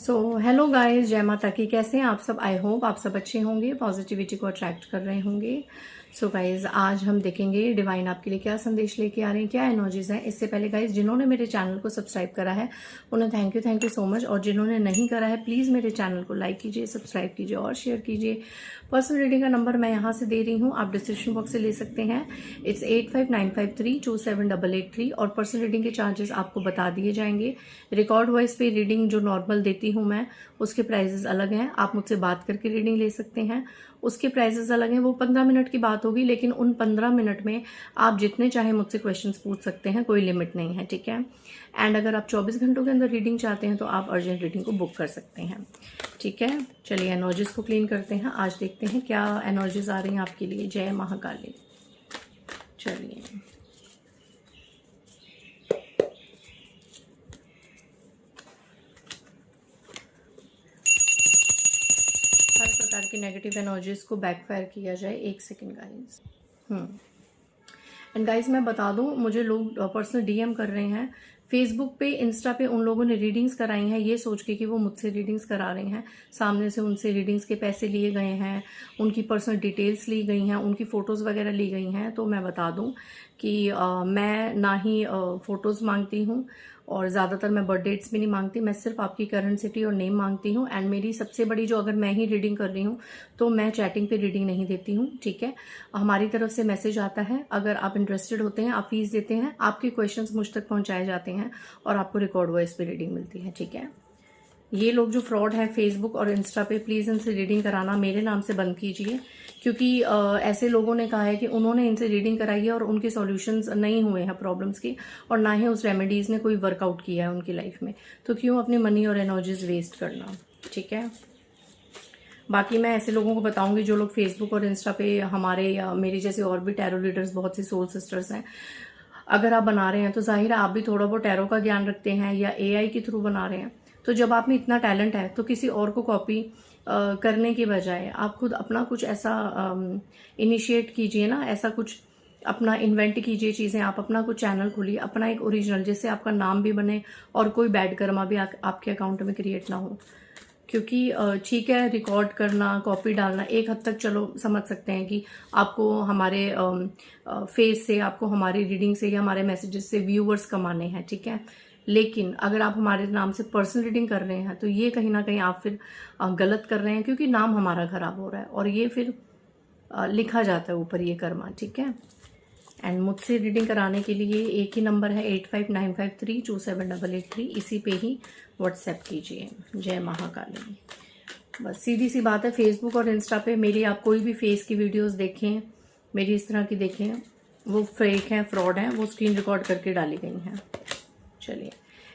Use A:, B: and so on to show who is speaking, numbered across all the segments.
A: Hello guys, जय माता की। कैसे हैं आप सब? आई होप आप सब अच्छे होंगे, पॉजिटिविटी को अट्रैक्ट कर रहे होंगे। गाइस, आज हम देखेंगे डिवाइन आपके लिए क्या संदेश लेके आ रहे हैं, क्या एनर्जीज हैं। इससे पहले गाइस, जिन्होंने मेरे चैनल को सब्सक्राइब करा है उन्हें थैंक यू सो मच, और जिन्होंने नहीं करा है प्लीज़ मेरे चैनल को लाइक कीजिए, सब्सक्राइब कीजिए और शेयर कीजिए। पर्सनल रीडिंग का नंबर मैं यहाँ से दे रही हूँ, आप डिस्क्रिप्शन बॉक्स से ले सकते हैं। इट्स 8595327883 और पर्सनल रीडिंग के चार्जेस आपको बता दिए जाएंगे। रिकॉर्ड वॉइस पे रीडिंग जो नॉर्मल देती हूँ मैं, उसके प्राइजेस अलग हैं। आप मुझसे बात करके रीडिंग ले सकते हैं, उसके प्राइजेस अलग हैं। वो 15 मिनट की बात होगी, लेकिन उन 15 मिनट में आप जितने चाहे मुझसे क्वेश्चंस पूछ सकते हैं, कोई लिमिट नहीं है, ठीक है। एंड अगर आप 24 घंटों के अंदर रीडिंग चाहते हैं तो आप अर्जेंट रीडिंग को बुक कर सकते हैं, ठीक है। चलिए एनर्जीज को क्लीन करते हैं। आज देखते हैं क्या एनर्जीज आ रही हैं आपके लिए। जय महाकाली। चलिए हर प्रकार की नेगेटिव एनर्जीज को बैकफायर किया जाए। एक सेकेंड गाइज। एंड गाइज मैं बता दूं, मुझे लोग पर्सनल डीएम कर रहे हैं फेसबुक पे, इंस्टा पे। उन लोगों ने रीडिंग्स कराई हैं ये सोच के कि वो मुझसे रीडिंग्स करा रहे हैं, सामने से उनसे रीडिंग्स के पैसे लिए गए हैं, उनकी पर्सनल डिटेल्स ली गई हैं, उनकी फ़ोटोज़ वगैरह ली गई हैं। तो मैं बता दूं कि मैं ना ही फ़ोटोज़ मांगती हूँ और ज़्यादातर मैं बर्थ डेट्स भी नहीं मांगती। मैं सिर्फ आपकी करंट सिटी और नेम मांगती हूँ। एंड मेरी सबसे बड़ी जो, अगर मैं ही रीडिंग कर रही हूँ तो मैं चैटिंग पे रीडिंग नहीं देती हूँ, ठीक है। हमारी तरफ से मैसेज आता है, अगर आप इंटरेस्टेड होते हैं आप फीस देते हैं, आपके क्वेश्चंस मुझ तक पहुंचाए जाते हैं और आपको रिकॉर्ड वॉइस पे रीडिंग मिलती है, ठीक है। ये लोग जो फ्रॉड है फेसबुक और इंस्टा पे, प्लीज़ इनसे रीडिंग कराना मेरे नाम से बंद कीजिए, क्योंकि ऐसे लोगों ने कहा है कि उन्होंने इनसे रीडिंग कराई है और उनके सॉल्यूशंस नहीं हुए हैं प्रॉब्लम्स के, और ना ही उस रेमेडीज़ ने कोई वर्कआउट किया है उनकी लाइफ में। तो क्यों अपनी मनी और एनर्जीज वेस्ट करना, ठीक है। बाकी मैं ऐसे लोगों को बताऊंगी जो लोग फेसबुक और इंस्टा पे हमारे या मेरी जैसे और भी टैरो रीडर्स, बहुत सी सोल सिस्टर्स हैं, अगर आप बना रहे हैं तो जाहिर है आप भी थोड़ा बहुत टैरो का ज्ञान रखते हैं या एआई के थ्रू बना रहे हैं। तो जब आप में इतना टैलेंट है तो किसी और को कॉपी करने के बजाय आप खुद अपना कुछ ऐसा इनिशिएट कीजिए ना, ऐसा कुछ अपना इन्वेंट कीजिए चीज़ें। आप अपना कुछ चैनल खोलिए, अपना एक ओरिजिनल, जिससे आपका नाम भी बने और कोई बैड कर्मा भी आपके अकाउंट में क्रिएट ना हो। क्योंकि ठीक है, रिकॉर्ड करना, कॉपी डालना एक हद तक चलो समझ सकते हैं कि आपको हमारे फेस से, आपको हमारी रीडिंग से या हमारे मैसेजेस से व्यूअर्स कमाने हैं, ठीक है। लेकिन अगर आप हमारे नाम से पर्सनल रीडिंग कर रहे हैं तो ये कहीं ना कहीं आप फिर गलत कर रहे हैं, क्योंकि नाम हमारा खराब हो रहा है और ये फिर लिखा जाता है ऊपर ये कर्मा, ठीक है। एंड मुझसे रीडिंग कराने के लिए एक ही नंबर है 8595327883, इसी पे ही व्हाट्सएप कीजिए। जय महाकाली। बस सीधी सी बात है, फेसबुक और इंस्टा पे मेरी आप कोई भी फेस की वीडियोस देखें, मेरी इस तरह की देखें, वो फेक हैं, फ्रॉड हैं, वो स्क्रीन रिकॉर्ड करके डाली गई हैं। चलिए,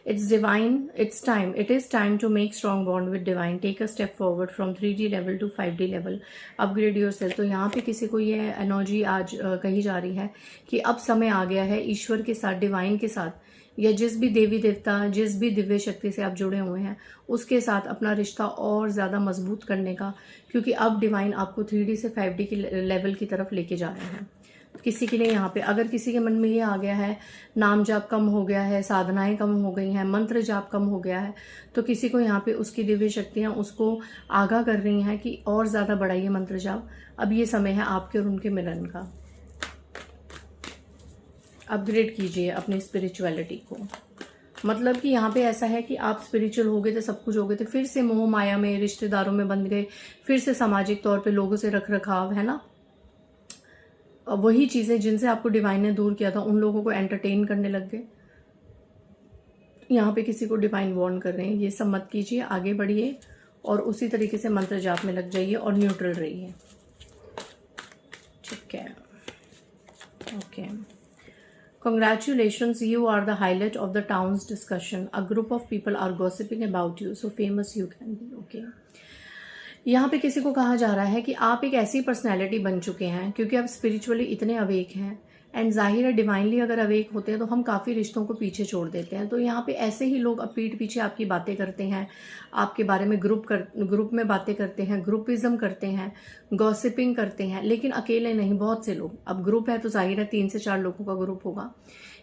A: it's divine, it is time to make strong bond with divine, take a step forward from 3D level to 5D level, upgrade yourself। तो यहाँ पे किसी को ये एनर्जी आज कही जा रही है कि अब समय आ गया है ईश्वर के साथ, डिवाइन के साथ, या जिस भी देवी देवता, जिस भी दिव्य शक्ति से आप जुड़े हुए हैं उसके साथ अपना रिश्ता और ज़्यादा मजबूत करने का, क्योंकि अब डिवाइन आपको 3D से 5D की लेवल की तरफ लेके जा रहे हैं। किसी के लिए यहाँ पे, अगर किसी के मन में ये आ गया है नाम जाप कम हो गया है, साधनाएं कम हो गई हैं, मंत्र जाप कम हो गया है, तो किसी को यहाँ पे उसकी दिव्य शक्तियाँ उसको आगाह कर रही हैं कि और ज़्यादा बढ़ाइए मंत्र जाप। अब ये समय है आपके और उनके मिलन का। अपग्रेड कीजिए अपनी स्पिरिचुअलिटी को। मतलब कि यहाँ पे ऐसा है कि आप स्पिरिचुअल हो गए थे, सब कुछ हो गए थे, फिर से मोह माया में, रिश्तेदारों में बंध गए, फिर से सामाजिक तौर पे लोगों से रख रखाव है ना, वही चीजें जिनसे आपको डिवाइन ने दूर किया था उन लोगों को एंटरटेन करने लग गए। यहाँ पे किसी को डिवाइन वार्न कर रहे हैं, ये सब मत कीजिए, आगे बढ़िए और उसी तरीके से मंत्र जाप में लग जाइए और न्यूट्रल रहिए, ठीक है। Okay, congratulations, you are the highlight of the town's discussion, a group of people are gossiping about you, so famous you can be, okay। यहाँ पे किसी को कहा जा रहा है कि आप एक ऐसी पर्सनैलिटी बन चुके हैं, क्योंकि आप स्पिरिचुअली इतने अवेक हैं, एंड जाहिर है डिवाइनली अगर अवेक होते हैं तो हम काफ़ी रिश्तों को पीछे छोड़ देते हैं। तो यहाँ पे ऐसे ही लोग अब पीठ पीछे आपकी बातें करते हैं, आपके बारे में ग्रुप में बातें करते हैं, ग्रुपिज्म करते हैं, गॉसिपिंग करते हैं, लेकिन अकेले नहीं, बहुत से लोग। अब ग्रुप है तो जाहिर है 3 से 4 लोगों का ग्रुप होगा।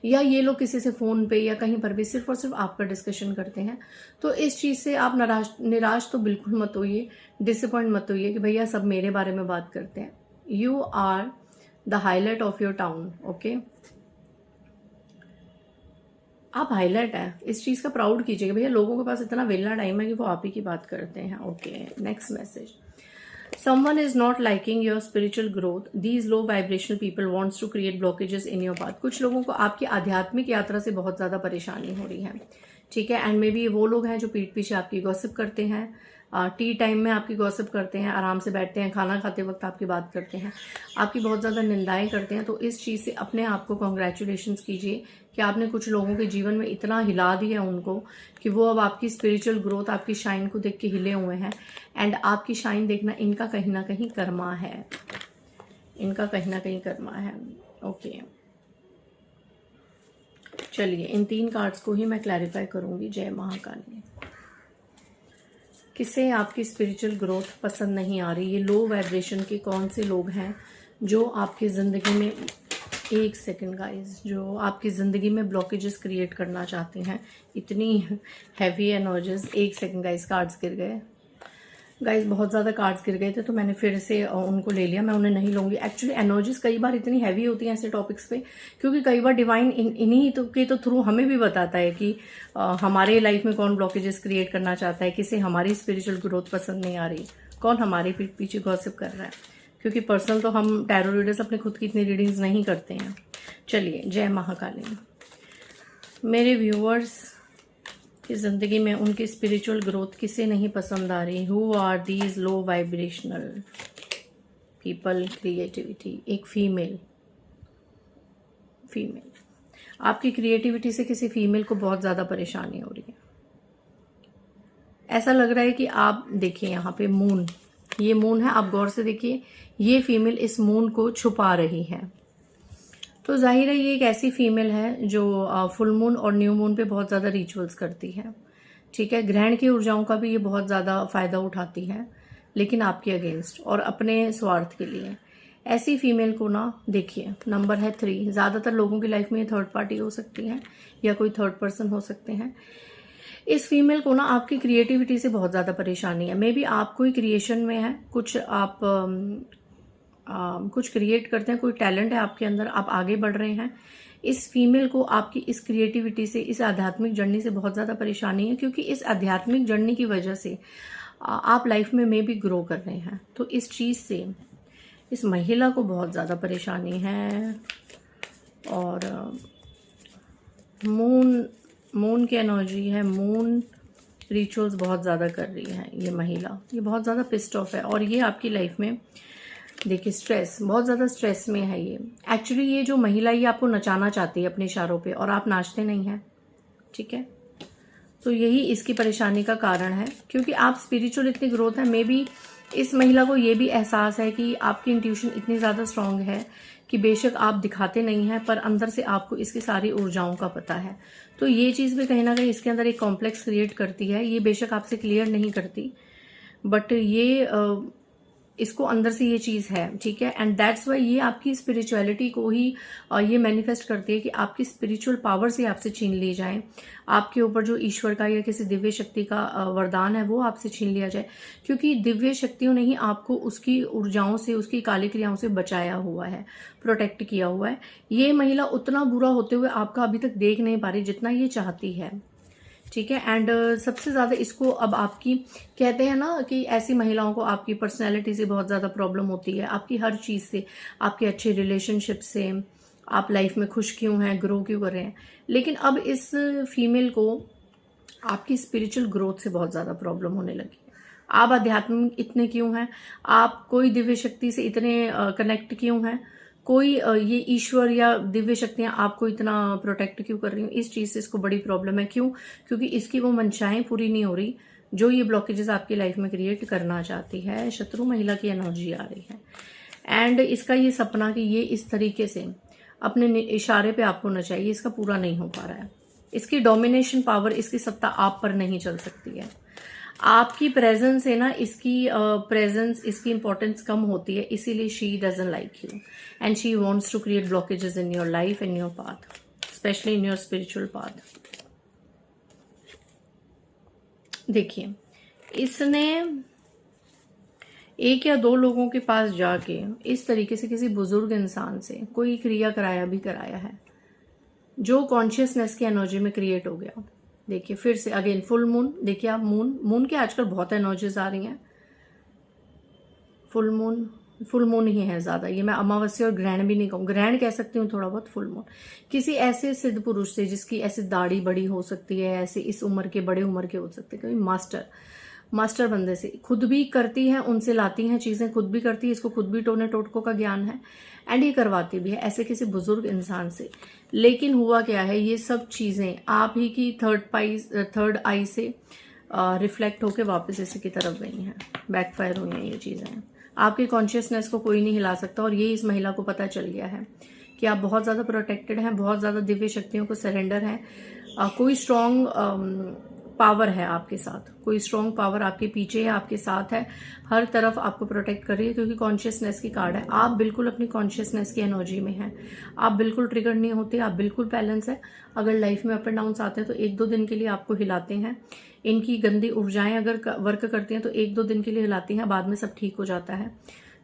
A: या ये लोग किसी से फ़ोन पे या कहीं पर भी सिर्फ और सिर्फ आपका डिस्कशन करते हैं। तो इस चीज़ से आप निराश तो बिल्कुल मत होइए, डिसअपॉइंट मत होइए कि भैया सब मेरे बारे में बात करते हैं। You are the highlight of your town, okay. आप हाईलाइट हैं, इस चीज़ का प्राउड कीजिएगा भैया, लोगों के पास इतना वेला टाइम है कि वो आप ही की बात करते हैं, okay. Next message, someone is not liking your spiritual growth, these low vibrational people wants to create blockages in your path। कुछ लोगों को आपकी आध्यात्मिक यात्रा से बहुत ज़्यादा परेशानी हो रही है, ठीक है। एंड मे बी वो लोग हैं जो पीठ पीछे आपकी गॉसिप करते हैं, टी टाइम में आपकी गॉसिप करते हैं, आराम से बैठते हैं, खाना खाते वक्त आपकी बात करते हैं, आपकी बहुत ज़्यादा निंदाएं करते हैं। तो इस चीज़ से अपने आप को कॉन्ग्रेचुलेशंस कीजिए कि आपने कुछ लोगों के जीवन में इतना हिला दिया उनको कि वो अब आपकी स्पिरिचुअल ग्रोथ, आपकी शाइन को देख के हिले हुए हैं। एंड आपकी शाइन देखना इनका कहीं ना कहीं कर्मा है, इनका कहीं ना कहीं कर्मा है, ओके। चलिए इन 3 कार्ड्स को ही मैं क्लैरिफाई करूंगी। जय महाकाली। किसे आपकी स्पिरिचुअल ग्रोथ पसंद नहीं आ रही? ये लो वाइब्रेशन के कौन से लोग हैं जो आपकी ज़िंदगी में, एक सेकंड गाइस, जो आपकी ज़िंदगी में ब्लॉकेजेस क्रिएट करना चाहते हैं? इतनी हैवी एनर्जीज। एक सेकंड गाइस, कार्ड्स गिर गए गाइस, बहुत ज़्यादा कार्ड्स गिर गए थे तो मैंने फिर से उनको ले लिया। मैं उन्हें नहीं लूँगी। एक्चुअली एनर्जीज कई बार इतनी हैवी होती हैं ऐसे टॉपिक्स पे, क्योंकि कई बार डिवाइन इन्हीं के थ्रू हमें भी बताता है कि हमारे लाइफ में कौन ब्लॉकेजेस क्रिएट करना चाहता है, किसे हमारी स्पिरिचुअल ग्रोथ पसंद नहीं आ रही, कौन हमारे पीछे गॉसिप कर रहा है। क्योंकि पर्सनल तो हम टैरो रीडर्स अपने खुद की इतनी रीडिंग्स नहीं करते हैं। चलिए, जय महाकाली। मेरे व्यूअर्स की ज़िंदगी में उनकी स्पिरिचुअल ग्रोथ किसे नहीं पसंद आ रही? Who are these low vibrational people? Creativity, एक फीमेल आपकी क्रिएटिविटी से किसी फीमेल को बहुत ज़्यादा परेशानी हो रही है। ऐसा लग रहा है कि आप देखिए यहाँ पे मून, ये मून है, आप गौर से देखिए, ये फीमेल इस मून को छुपा रही है। तो जाहिर है ये एक ऐसी फीमेल है जो फुल मून और न्यू मून पे बहुत ज़्यादा रिचुअल्स करती है, ठीक है। ग्रहण की ऊर्जाओं का भी ये बहुत ज़्यादा फ़ायदा उठाती है, लेकिन आपके अगेंस्ट और अपने स्वार्थ के लिए। ऐसी फीमेल को ना देखिए, नंबर है 3। ज़्यादातर लोगों की लाइफ में ये थर्ड पार्टी हो सकती है या कोई थर्ड पर्सन हो सकते हैं। इस फीमेल को ना आपकी क्रिएटिविटी से बहुत ज़्यादा परेशानी है। मे बी आप कोई क्रिएशन में है, कुछ आप कुछ क्रिएट करते हैं, कोई टैलेंट है आपके अंदर, आप आगे बढ़ रहे हैं। इस फीमेल को आपकी इस क्रिएटिविटी से, इस आध्यात्मिक जर्नी से बहुत ज़्यादा परेशानी है, क्योंकि इस आध्यात्मिक जर्नी की वजह से आप लाइफ में भी ग्रो कर रहे हैं। तो इस चीज़ से इस महिला को बहुत ज़्यादा परेशानी है। और मून की एनर्जी है, मून रिचुअल्स बहुत ज़्यादा कर रही है ये महिला, ये बहुत ज़्यादा पिस्ड ऑफ है। और ये आपकी लाइफ में देखिए स्ट्रेस, बहुत ज़्यादा स्ट्रेस में है ये। एक्चुअली ये जो महिला, ये आपको नचाना चाहती है अपने इशारों पे, और आप नाचते नहीं हैं, ठीक है। तो यही इसकी परेशानी का कारण है, क्योंकि आप स्पिरिचुअल इतनी ग्रोथ है। मे बी इस महिला को ये भी एहसास है कि आपकी इंट्यूशन इतनी ज़्यादा स्ट्रांग है कि बेशक आप दिखाते नहीं हैं, पर अंदर से आपको इसकी सारी ऊर्जाओं का पता है। तो ये चीज़ भी कहीं ना कहीं इसके अंदर एक कॉम्प्लेक्स क्रिएट करती है। ये बेशक आपसे क्लियर नहीं करती, बट ये इसको अंदर से ये चीज़ है, ठीक है। एंड दैट्स वाई ये आपकी स्पिरिचुअलिटी को ही ये मैनिफेस्ट करती है कि आपकी स्पिरिचुअल पावर से आपसे छीन ली जाए, आपके ऊपर जो ईश्वर का या किसी दिव्य शक्ति का वरदान है वो आपसे छीन लिया जाए, क्योंकि दिव्य शक्तियों ने ही आपको उसकी ऊर्जाओं से, उसकी काली क्रियाओं से बचाया हुआ है, प्रोटेक्ट किया हुआ है। ये महिला उतना बुरा होते हुए आपका अभी तक देख नहीं पा रही जितना ये चाहती है, ठीक है। एंड सबसे ज़्यादा इसको अब आपकी, कहते हैं ना कि ऐसी महिलाओं को आपकी पर्सनैलिटी से बहुत ज़्यादा प्रॉब्लम होती है, आपकी हर चीज़ से, आपके अच्छे रिलेशनशिप से, आप लाइफ में खुश क्यों हैं, ग्रो क्यों कर रहे हैं। लेकिन अब इस फीमेल को आपकी स्पिरिचुअल ग्रोथ से बहुत ज़्यादा प्रॉब्लम होने लगी है। आप आध्यात्मिक इतने क्यों हैं, आप कोई दिव्य शक्ति से इतने कनेक्ट क्यों हैं, कोई ये ईश्वर या दिव्य शक्तियां आपको इतना प्रोटेक्ट क्यों कर रही हैं, इस चीज़ से इसको बड़ी प्रॉब्लम है। क्यों? क्योंकि इसकी वो मंशाएं पूरी नहीं हो रही जो ये ब्लॉकेजेस आपकी लाइफ में क्रिएट करना चाहती है। शत्रु महिला की एनर्जी आ रही है। एंड इसका ये सपना कि ये इस तरीके से अपने इशारे पे आपको नचाए, इसका पूरा नहीं हो पा रहा है। इसकी डोमिनेशन पावर, इसकी सत्ता आप पर नहीं चल सकती है। आपकी प्रेजेंस है ना, इसकी प्रेजेंस, इसकी इंपॉर्टेंस कम होती है, इसीलिए she doesn't like you and she wants to create blockages in your life and your path. Specially in your spiritual path. देखिए, इसने 1 या 2 लोगों के पास जाके इस तरीके से किसी बुजुर्ग इंसान से कोई क्रिया कराया है, जो कॉन्शियसनेस की एनर्जी में क्रिएट हो गया। देखिए फिर से अगेन फुल मून, देखिए आप मून के आजकल बहुत एनर्जीज आ रही हैं। फुल मून ही है ज़्यादा, ये मैं अमावस्या और ग्रहण भी नहीं कहूँ, ग्रहण कह सकती हूँ थोड़ा बहुत, फुल मून किसी ऐसे सिद्ध पुरुष से जिसकी ऐसी दाढ़ी बड़ी हो सकती है, ऐसे इस उम्र के, बड़े उम्र के हो सकते हैं, कोई मास्टर बंदे से, खुद भी करती हैं, उनसे लाती हैं चीज़ें, खुद भी करती है, इसको खुद भी टोने टोटकों का ज्ञान है एंड ये करवाती भी है, ऐसे किसी बुजुर्ग इंसान से। लेकिन हुआ क्या है, ये सब चीज़ें आप ही की थर्ड आई से रिफ्लेक्ट होकर वापस इसी की तरफ गई हैं, बैकफायर हुई हैं ये चीज़ें। आपकी कॉन्शियसनेस को कोई नहीं हिला सकता और ये इस महिला को पता चल गया है कि आप बहुत ज़्यादा प्रोटेक्टेड हैं, बहुत ज़्यादा दिव्य शक्तियों को सरेंडर हैं। कोई स्ट्रॉन्ग पावर है आपके साथ, कोई स्ट्रॉन्ग पावर आपके पीछे है, आपके साथ है, हर तरफ आपको प्रोटेक्ट कर रही है, क्योंकि कॉन्शियसनेस की कार्ड है। आप बिल्कुल अपनी कॉन्शियसनेस की एनर्जी में हैं, आप बिल्कुल ट्रिगर नहीं होते, आप बिल्कुल बैलेंस है। अगर लाइफ में अप एंड डाउन्स आते हैं तो 1-2 दिन के लिए आपको हिलाते हैं। इनकी गंदी ऊर्जाएं अगर वर्क करती हैं तो 1-2 दिन के लिए हिलाती हैं, बाद में सब ठीक हो जाता है।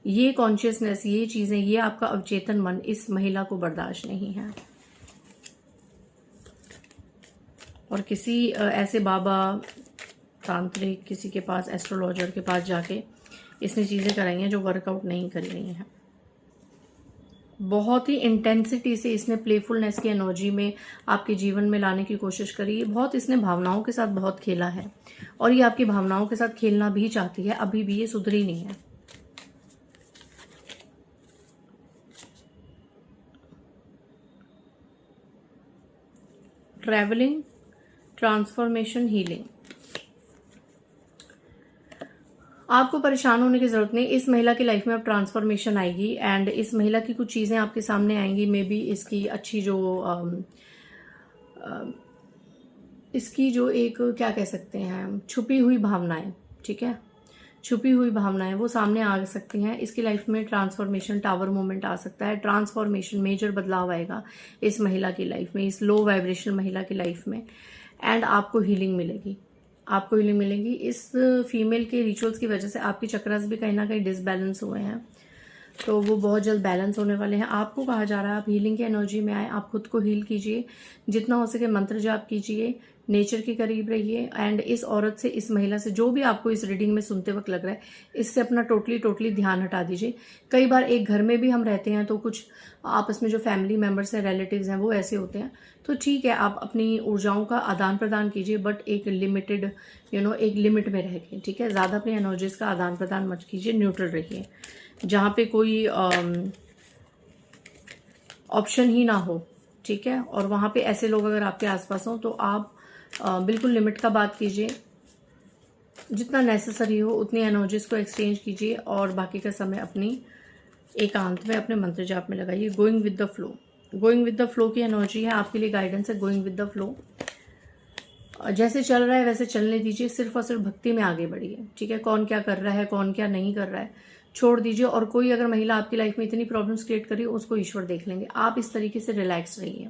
A: ये कॉन्शियसनेस, ये चीजें, ये आपका अवचेतन मन इस महिला को बर्दाश्त नहीं है। और किसी ऐसे बाबा, तांत्रिक, किसी के पास, एस्ट्रोलॉजर के पास जाके इसने चीज़ें कराई हैं जो वर्कआउट नहीं कर रही हैं। बहुत ही इंटेंसिटी से इसने प्लेफुलनेस की एनर्जी में आपके जीवन में लाने की कोशिश करी है। बहुत इसने भावनाओं के साथ बहुत खेला है और ये आपकी भावनाओं के साथ खेलना भी चाहती है, अभी भी ये सुधरी नहीं है। Travelling, transformation, healing. आपको परेशान होने की जरूरत नहीं, इस महिला की लाइफ में अब ट्रांसफॉर्मेशन आएगी एंड इस महिला की कुछ चीजें आपके सामने आएंगी। मे बी इसकी अच्छी इसकी जो एक क्या कह सकते हैं, छुपी हुई भावनाएं, ठीक है, छुपी हुई भावनाएं वो सामने आ सकती हैं। इसकी लाइफ में ट्रांसफॉर्मेशन, टावर मोमेंट आ सकता है, ट्रांसफॉर्मेशन, मेजर बदलाव आएगा इस महिला की लाइफ में, इस लो वाइब्रेशन महिला की लाइफ में एंड आपको हीलिंग मिलेगी, आपको हीलिंग मिलेगी। इस फीमेल के रिचुअल्स की वजह से आपकी चक्रास भी कहीं ना कहीं डिसबैलेंस हुए हैं, तो वो बहुत जल्द बैलेंस होने वाले हैं। आपको कहा जा रहा है आप हीलिंग की एनर्जी में आए, आप खुद को हील कीजिए, जितना हो सके मंत्र जाप कीजिए, नेचर के करीब रहिए एंड इस औरत से, इस महिला से, जो भी आपको इस रीडिंग में सुनते वक्त लग रहा है, इससे अपना टोटली ध्यान हटा दीजिए। कई बार एक घर में भी हम रहते हैं तो कुछ आपस में जो फैमिली मेंबर्स हैं, रिलेटिव्स हैं, वो ऐसे होते हैं, तो ठीक है आप अपनी ऊर्जाओं का आदान प्रदान कीजिए, बट एक लिमिटेड एक लिमिट में रह के, ठीक है, ज़्यादा अपनी एनर्जीज का आदान प्रदान मत कीजिए, न्यूट्रल रहिए, जहाँ पे कोई ऑप्शन ही ना हो, ठीक है। और वहाँ पे ऐसे लोग अगर आपके आसपास हों तो आप बिल्कुल लिमिट का बात कीजिए, जितना नेसेसरी हो उतनी एनर्जीज को एक्सचेंज कीजिए और बाकी का समय अपनी एकांत में अपने मंत्र जाप में लगाइए। Going with the flow, going with the flow की एनर्जी है, आपके लिए गाइडेंस है। गोइंग विद द फ्लो, जैसे चल रहा है वैसे चलने दीजिए, सिर्फ और सिर्फ भक्ति में आगे बढ़िए, ठीक है। कौन क्या कर रहा है, कौन क्या नहीं कर रहा है, छोड़ दीजिए। और कोई अगर महिला आपकी लाइफ में इतनी प्रॉब्लम्स क्रिएट करी, उसको ईश्वर देख लेंगे। आप इस तरीके से रिलैक्स रहिए,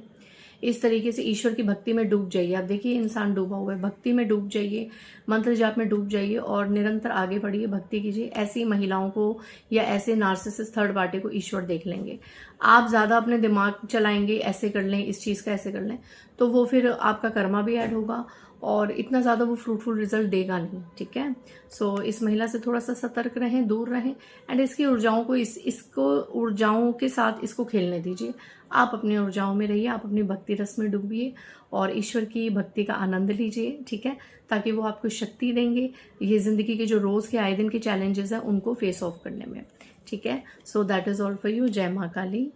A: इस तरीके से ईश्वर की भक्ति में डूब जाइए। आप देखिए इंसान डूबा हुआ है, भक्ति में डूब जाइए, मंत्र जाप में डूब जाइए और निरंतर आगे बढ़िए, भक्ति कीजिए। ऐसी महिलाओं को या ऐसे नार्सिसिस्ट थर्ड पार्टी को ईश्वर देख लेंगे। आप ज्यादा अपने दिमाग चलाएंगे, ऐसे कर लें, इस चीज का ऐसे कर लें, तो वो फिर आपका कर्मा भी ऐड होगा और इतना ज़्यादा वो फ्रूटफुल रिजल्ट देगा नहीं, ठीक है। सो इस महिला से थोड़ा सा सतर्क रहें, दूर रहें एंड इसकी ऊर्जाओं को इसको ऊर्जाओं के साथ इसको खेलने दीजिए। आप अपनी ऊर्जाओं में रहिए, आप अपनी भक्ति रस में डूबिए और ईश्वर की भक्ति का आनंद लीजिए, ठीक है, ताकि वो आपको शक्ति देंगे ये ज़िंदगी के जो रोज़ के आए दिन के चैलेंजेस हैं उनको फेस ऑफ करने में, ठीक है। So that is all for you. जय माँ काली।